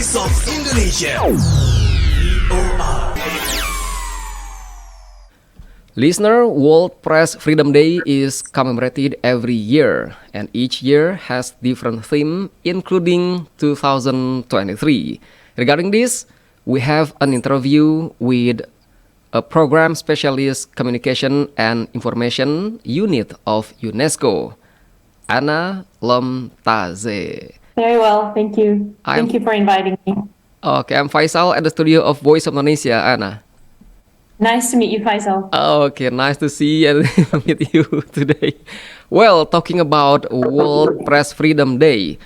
Voice of Indonesia. Listener, World Press Freedom Day is commemorated every year, and each year has different theme, including 2023. Regarding this, we have an interview with a program specialist communication and information unit of UNESCO, Anna Lomtadze. Very well, thank you. Thank you for inviting me. Okay, I'm Faisal at the studio of Voice of Indonesia, Anna. Nice to meet you, Faisal. Okay, nice to see and meet you today. Well, talking about World Press Freedom Day,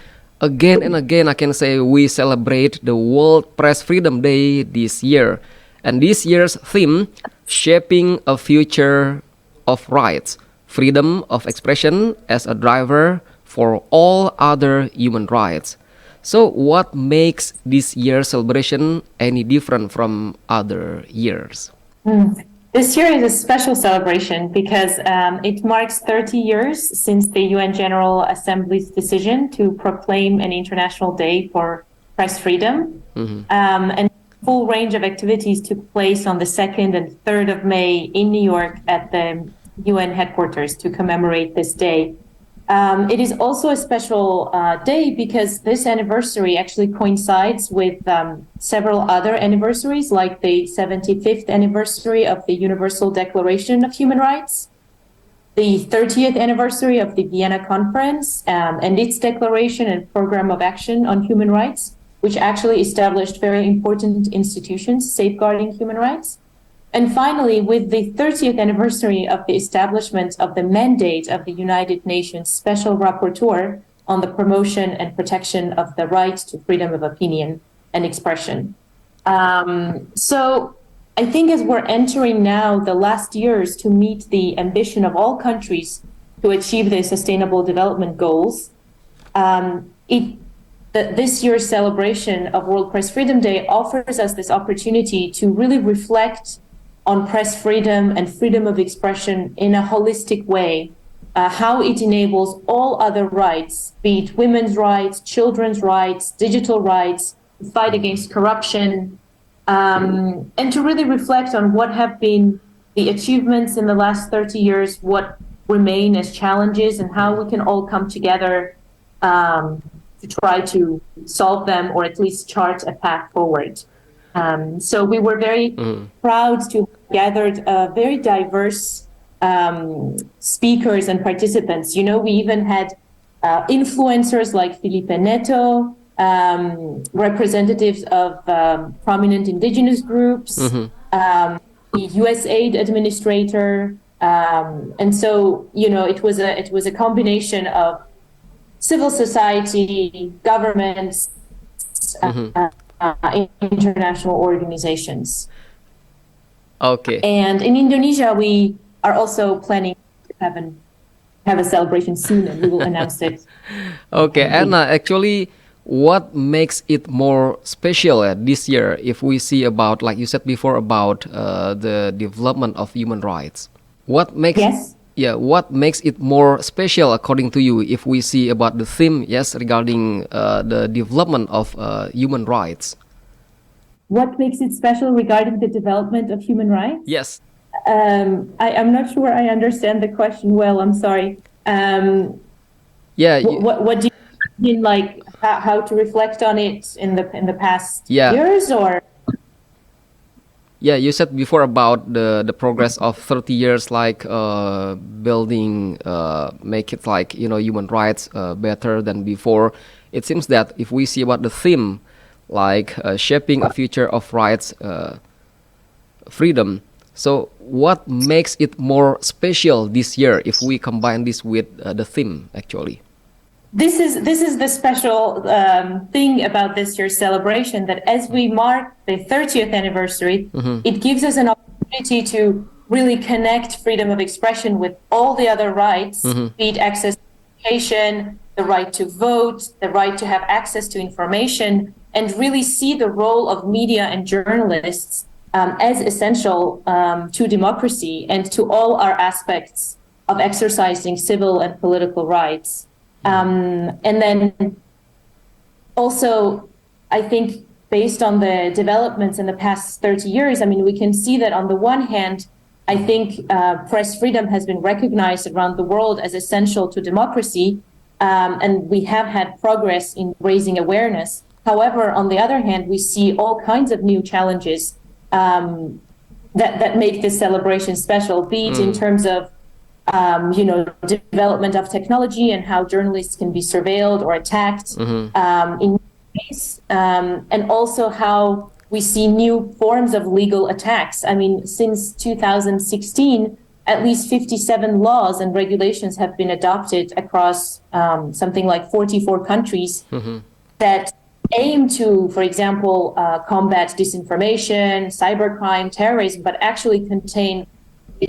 again and again I can say we celebrate the World Press Freedom Day this year. And this year's theme, shaping a future of rights, freedom of expression as a driver for all other human rights. So what makes this year's celebration any different from other years? This year is a special celebration because it marks 30 years since the UN General Assembly's decision to proclaim an International Day for Press Freedom. And a full range of activities took place on the 2nd and 3rd of May in New York at the UN headquarters to commemorate this day. It is also a special day because this anniversary actually coincides with several other anniversaries, like the 75th anniversary of the Universal Declaration of Human Rights, the 30th anniversary of the Vienna Conference and its declaration and program of action on human rights, which actually established very important institutions safeguarding human rights. And finally, with the 30th anniversary of the establishment of the mandate of the United Nations Special Rapporteur on the promotion and protection of the right to freedom of opinion and expression. So I think as we're entering now the last years to meet the ambition of all countries to achieve the Sustainable Development Goals, this year's celebration of World Press Freedom Day offers us this opportunity to really reflect on press freedom and freedom of expression in a holistic way, how it enables all other rights, be it women's rights, children's rights, digital rights, the fight against corruption, and to really reflect on what have been the achievements in the last 30 years, what remain as challenges, and how we can all come together to try to solve them or at least chart a path forward. So we were very proud to have gathered very diverse speakers and participants. You know, we even had influencers like Felipe Neto, representatives of prominent indigenous groups, the USAID administrator. And so, you know, it was a combination of civil society, governments, international organizations. Okay. And in Indonesia, we are also planning to have a celebration soon, and we will announce it. Okay, Anna, actually, what makes it more special this year if we see about, like you said before, about the development of human rights? What makes what makes it more special according to you if we see about the theme, regarding the development of human rights? What makes it special regarding the development of human rights? Yes. I'm not sure I understand the question well. I'm sorry. What do you mean, like how to reflect on it in the past years, or? Yeah, you said before about the progress of 30 years, like building, make it like, you know, human rights better than before. It seems that if we see about the theme, like shaping a future of rights, freedom. So what makes it more special this year if we combine this with the theme, actually? This is the special thing about this year's celebration, that as we mark the 30th anniversary, it gives us an opportunity to really connect freedom of expression with all the other rights, be it access to education, the right to vote, the right to have access to information, and really see the role of media and journalists as essential to democracy and to all our aspects of exercising civil and political rights. And then also I think based on the developments in the past 30 years, I mean, we can see that on the one hand, I think press freedom has been recognized around the world as essential to democracy, and we have had progress in raising awareness. However, on the other hand, we see all kinds of new challenges that make this celebration special, be it in terms of development of technology and how journalists can be surveilled or attacked in ways, and also how we see new forms of legal attacks. I mean, since 2016, at least 57 laws and regulations have been adopted across something like 44 countries that aim to, for example, combat disinformation, cybercrime, terrorism, but actually contain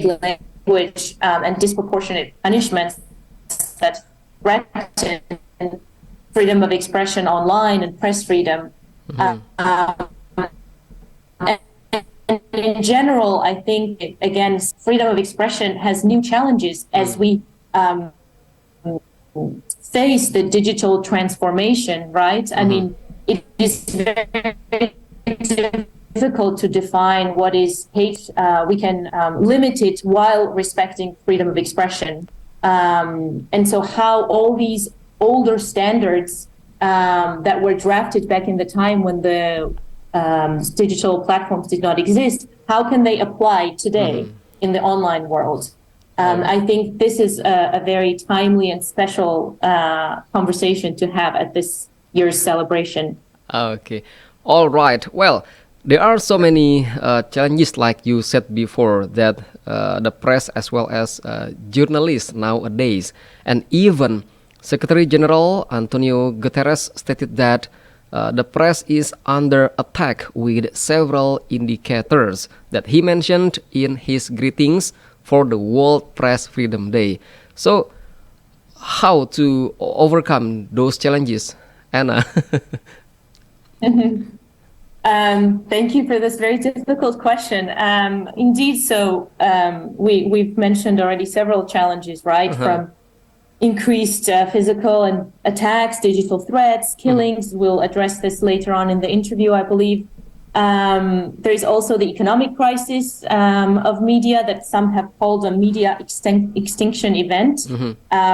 language and disproportionate punishments that threaten freedom of expression online and press freedom. And in general, I think, again, freedom of expression has new challenges as we face the digital transformation, right? I mean, it is very difficult to define what is hate. We can limit it while respecting freedom of expression. And so how all these older standards that were drafted back in the time when the digital platforms did not exist, how can they apply today in the online world? I think this is a very timely and special conversation to have at this year's celebration. Okay. All right. Well, there are so many challenges, like you said before, that the press as well as journalists nowadays, and even Secretary General Antonio Guterres stated that the press is under attack, with several indicators that he mentioned in his greetings for the World Press Freedom Day. So, how to overcome those challenges, Anna? Thank you for this very difficult question. Indeed, so we've mentioned already several challenges, right? From increased physical and attacks, digital threats, killings. We'll address this later on in the interview, I believe. There's also the economic crisis of media that some have called a media extinction event.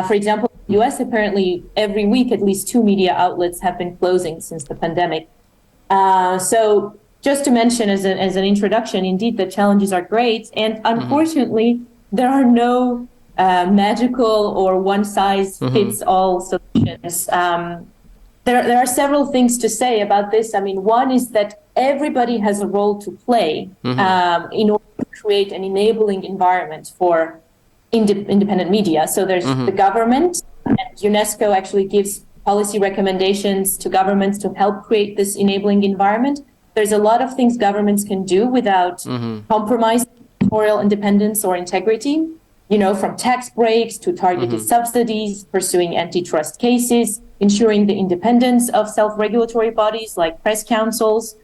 For example, in the US, apparently every week at least 2 media outlets have been closing since the pandemic. So just to mention as an introduction, indeed, the challenges are great. And unfortunately, there are no magical or one-size-fits-all solutions. There are several things to say about this. I mean, one is that everybody has a role to play in order to create an enabling environment for independent media. So there's the government, and UNESCO actually gives policy recommendations to governments to help create this enabling environment. There's a lot of things governments can do without compromising editorial independence or integrity, from tax breaks to targeted subsidies, pursuing antitrust cases, ensuring the independence of self-regulatory bodies like press councils,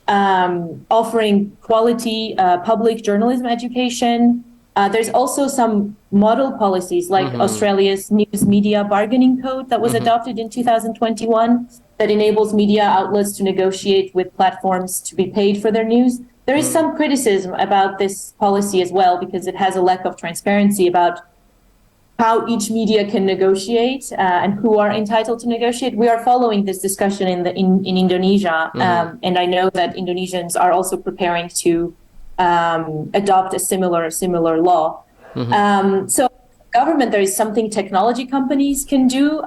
offering quality public journalism education. There's also some model policies like Australia's News Media Bargaining Code that was adopted in 2021 that enables media outlets to negotiate with platforms to be paid for their news. There is some criticism about this policy as well, because it has a lack of transparency about how each media can negotiate and who are entitled to negotiate. We are following this discussion in Indonesia, and I know that Indonesians are also preparing to adopt a similar law. So government, there is something technology companies can do.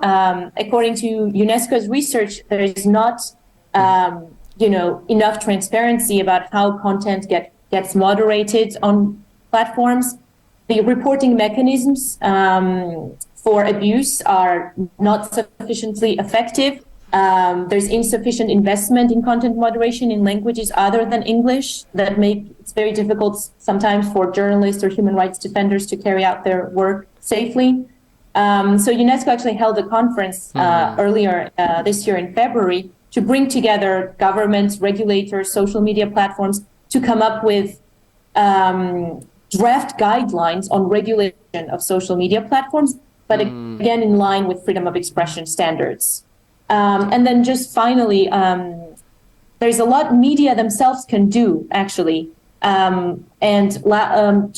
According to UNESCO's research, there is not enough transparency about how content gets moderated on platforms. The reporting mechanisms for abuse are not sufficiently effective. There's insufficient investment in content moderation in languages other than English that make it very difficult sometimes for journalists or human rights defenders to carry out their work safely. So UNESCO actually held a conference earlier this year in February to bring together governments, regulators, social media platforms to come up with draft guidelines on regulation of social media platforms, but again in line with freedom of expression standards. And then just finally, there's a lot media themselves can do, actually. 2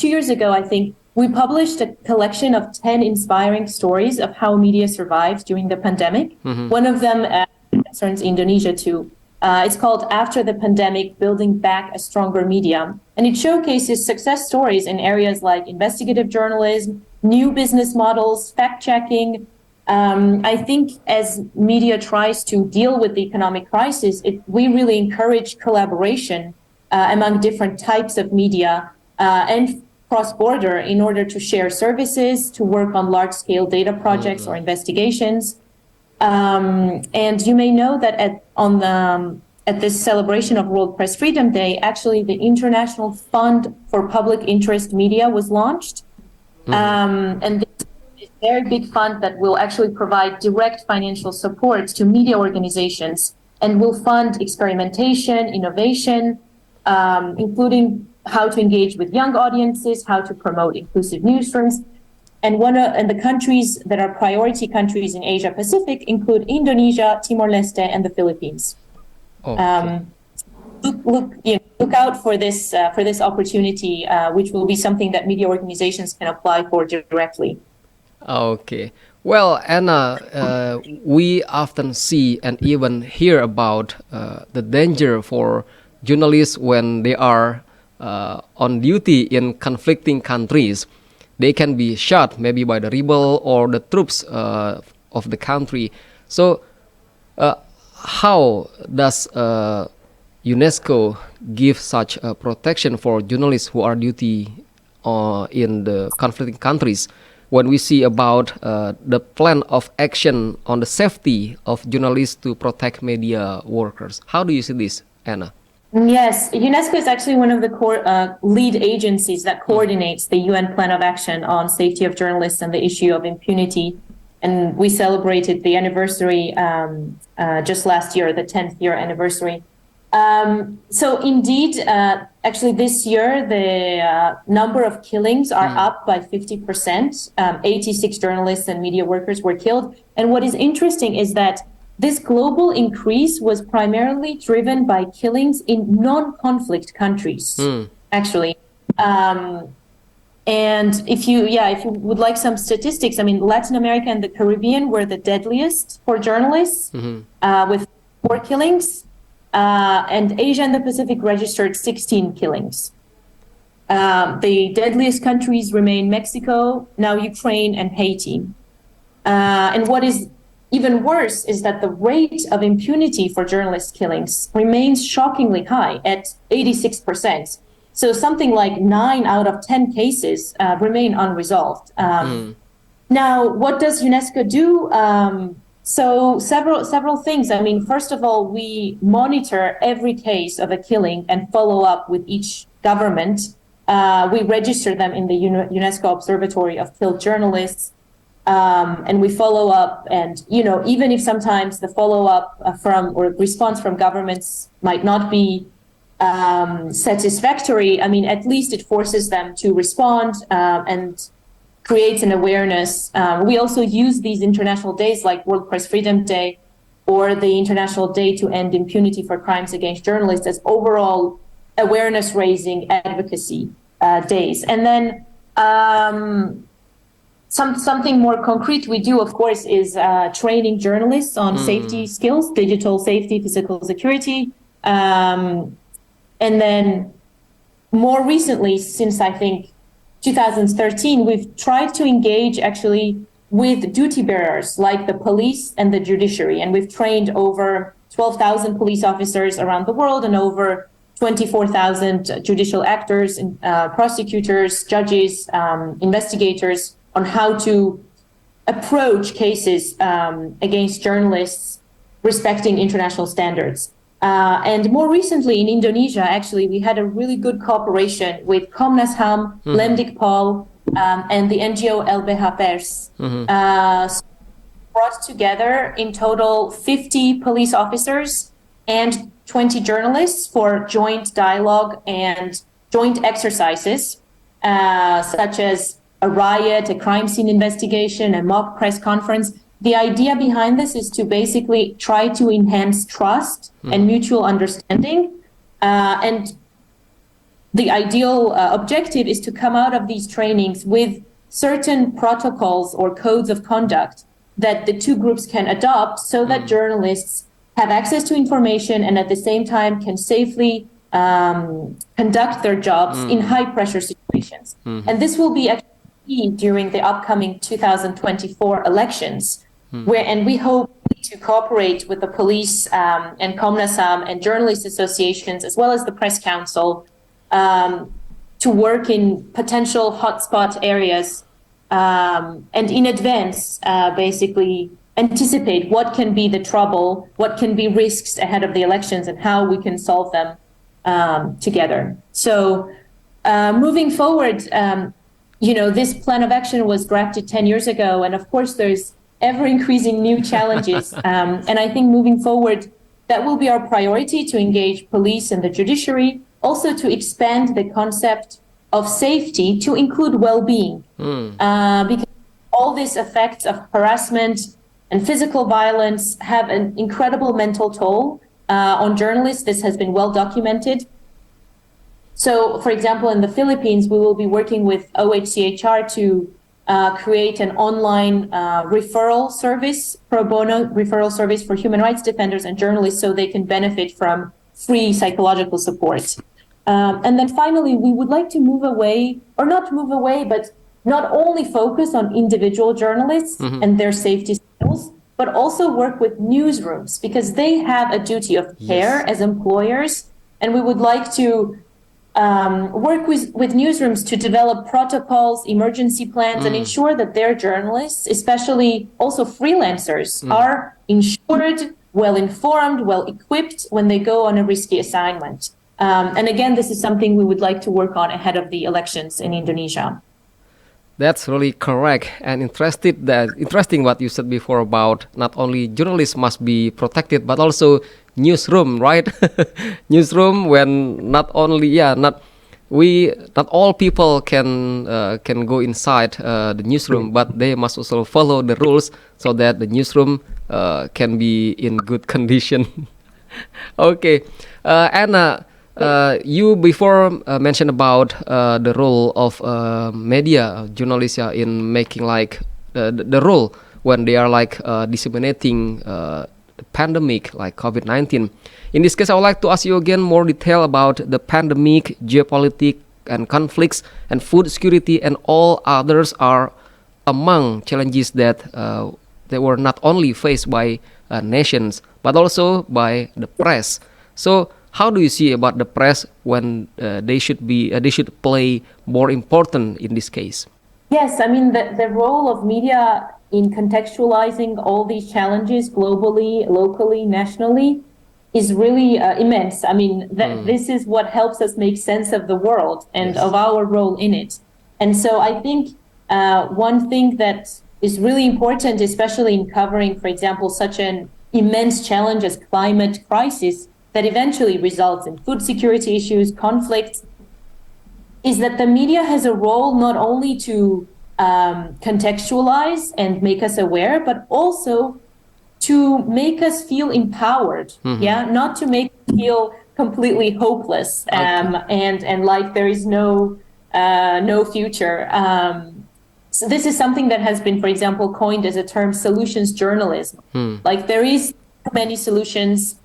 years ago, I think, we published a collection of 10 inspiring stories of how media survived during the pandemic. One of them concerns Indonesia too. It's called After the Pandemic, Building Back a Stronger Media. And it showcases success stories in areas like investigative journalism, new business models, fact-checking. I think as media tries to deal with the economic crisis, we really encourage collaboration among different types of media and cross-border in order to share services, to work on large-scale data projects or investigations. And you may know that at this celebration of World Press Freedom Day, actually the International Fund for Public Interest Media was launched. And this is a very big fund that will actually provide direct financial support to media organizations and will fund experimentation, innovation, including how to engage with young audiences, how to promote inclusive newsrooms. And the countries that are priority countries in Asia Pacific include Indonesia, Timor-Leste, and the Philippines. Okay. Look out for this opportunity, which will be something that media organizations can apply for directly. Okay. Well, Anna, we often see and even hear about the danger for journalists when they are on duty in conflicting countries. They can be shot maybe by the rebel or the troops of the country. So how does UNESCO give such protection for journalists who are duty in the conflicting countries when we see about the plan of action on the safety of journalists to protect media workers? How do you see this, Anna? Yes, UNESCO is actually one of the lead agencies that coordinates the UN Plan of Action on safety of journalists and the issue of impunity. And we celebrated the anniversary just last year, the 10th year anniversary. So indeed, actually this year, the number of killings are up by 50%. 86 journalists and media workers were killed. And what is interesting is that this global increase was primarily driven by killings in non-conflict countries, actually. And if you would like some statistics, I mean, Latin America and the Caribbean were the deadliest for journalists, with 4 killings, and Asia and the Pacific registered 16 killings. The deadliest countries remain Mexico, now Ukraine, and Haiti. And what is even worse is that the rate of impunity for journalist killings remains shockingly high at 86%. So something like 9 out of 10 cases remain unresolved. Now, what does UNESCO do? So several things. I mean, first of all, we monitor every case of a killing and follow up with each government. We register them in the UNESCO Observatory of Killed Journalists. And we follow up, and even if sometimes the follow-up or response from governments might not be satisfactory, I mean, at least it forces them to respond and creates an awareness. We also use these international days like World Press Freedom Day or the International Day to End Impunity for Crimes Against Journalists as overall awareness-raising advocacy days. And then something more concrete we do, of course, is training journalists on safety skills, digital safety, physical security. And then more recently, since I think 2013, we've tried to engage actually with duty bearers like the police and the judiciary. And we've trained over 12,000 police officers around the world and over 24,000 judicial actors, prosecutors, judges, investigators, on how to approach cases against journalists respecting international standards. And more recently in Indonesia, actually, we had a really good cooperation with Komnas HAM, Lemdikpol, and the NGO LBH Pers. Brought together in total 50 police officers and 20 journalists for joint dialogue and joint exercises, such as a riot, a crime scene investigation, a mock press conference. the idea behind this is to basically try to enhance trust and mutual understanding. And the ideal objective is to come out of these trainings with certain protocols or codes of conduct that the two groups can adopt so that journalists have access to information and at the same time can safely conduct their jobs in high pressure situations. And this will be actually key during the upcoming 2024 elections, and we hope to cooperate with the police and Komnasam and journalist associations, as well as the Press Council, to work in potential hotspot areas and in advance, basically anticipate what can be the trouble, what can be risks ahead of the elections, and how we can solve them together. So moving forward, this plan of action was drafted 10 years ago, and of course there's ever-increasing new challenges. And I think moving forward, that will be our priority, to engage police and the judiciary, also to expand the concept of safety to include well-being. Because all these effects of harassment and physical violence have an incredible mental toll on journalists. This has been well documented. So, for example, in the Philippines, we will be working with OHCHR to create an online referral service, pro bono referral service for human rights defenders and journalists so they can benefit from free psychological support. And then finally, we would like to move away, or not move away, but not only focus on individual journalists and their safety skills, but also work with newsrooms, because they have a duty of care as employers. And we would like to work with newsrooms to develop protocols, emergency plans, and ensure that their journalists, especially also freelancers, are insured, well-informed, well-equipped when they go on a risky assignment. And again, this is something we would like to work on ahead of the elections in Indonesia. That's really correct and interesting what you said before about not only journalists must be protected but also newsroom, right? Newsroom, when not all people can go inside the newsroom, but they must also follow the rules so that the newsroom can be in good condition. Okay, Anna. You before mentioned about the role of media journalists in making like the role when they are like disseminating the pandemic like COVID-19. In this case, I would like to ask you again more detail about the pandemic, geopolitics and conflicts, and food security, and all others are among challenges that they were not only faced by nations but also by the press. So how do you see about the press when they should play more important in this case? Yes, I mean, the role of media in contextualizing all these challenges globally, locally, nationally is really immense. I mean, this is what helps us make sense of the world and of our role in it. And so I think one thing that is really important, especially in covering, for example, such an immense challenge as climate crisis, that eventually results in food security issues, conflicts, is that the media has a role not only to contextualize and make us aware, but also to make us feel empowered, not to make us feel completely hopeless and like there is no future. So this is something that has been, for example, coined as a term, solutions journalism. Like there is many solutions.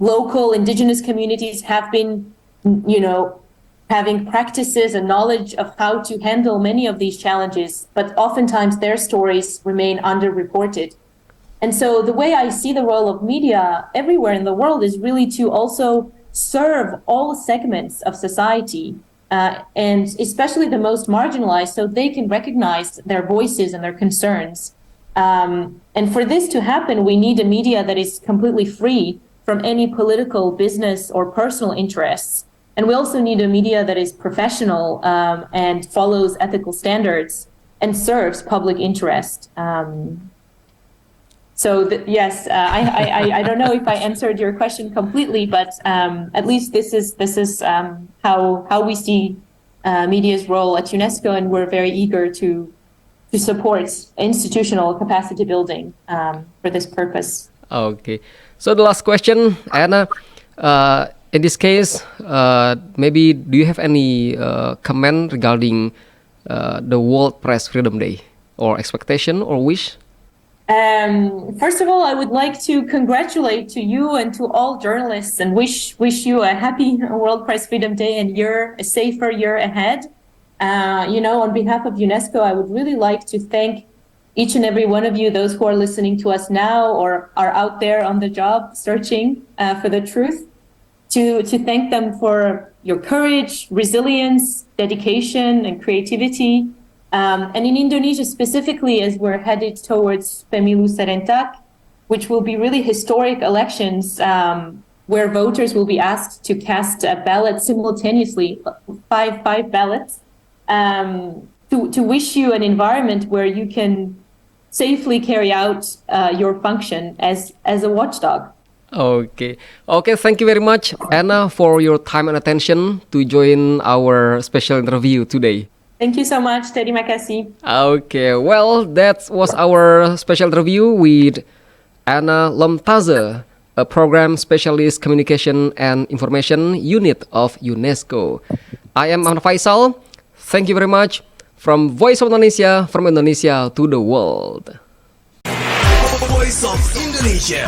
Local indigenous communities have been, having practices and knowledge of how to handle many of these challenges, but oftentimes their stories remain underreported. And so the way I see the role of media everywhere in the world is really to also serve all segments of society, and especially the most marginalized, so they can recognize their voices and their concerns. And for this to happen, we need a media that is completely free from any political, business, or personal interests. And we also need a media that is professional and follows ethical standards and serves public interest. Yes, I don't know if I answered your question completely, but at least this is how we see media's role at UNESCO, and we're very eager to support institutional capacity building for this purpose. Okay. So the last question, Anna. In this case, maybe do you have any comment regarding the World Press Freedom Day, or expectation or wish? First of all, I would like to congratulate to you and to all journalists and wish you a happy World Press Freedom Day and a safer year ahead. On behalf of UNESCO, I would really like to thank each and every one of you, those who are listening to us now or are out there on the job searching for the truth, to thank them for your courage, resilience, dedication, and creativity. And in Indonesia specifically, as we're headed towards Pemilu Serentak, which will be really historic elections where voters will be asked to cast a ballot simultaneously, five ballots, to wish you an environment where you can safely carry out your function as a watchdog. Okay. Thank you very much, Anna, for your time and attention to join our special interview today. Thank you so much. Terima kasih. Okay, well, that was our special interview with Anna Lomtadze, a program specialist communication and information unit of UNESCO. I am Ahmad Faisal. Thank you very much. From Voice of Indonesia, from Indonesia to the world. Voice of Indonesia.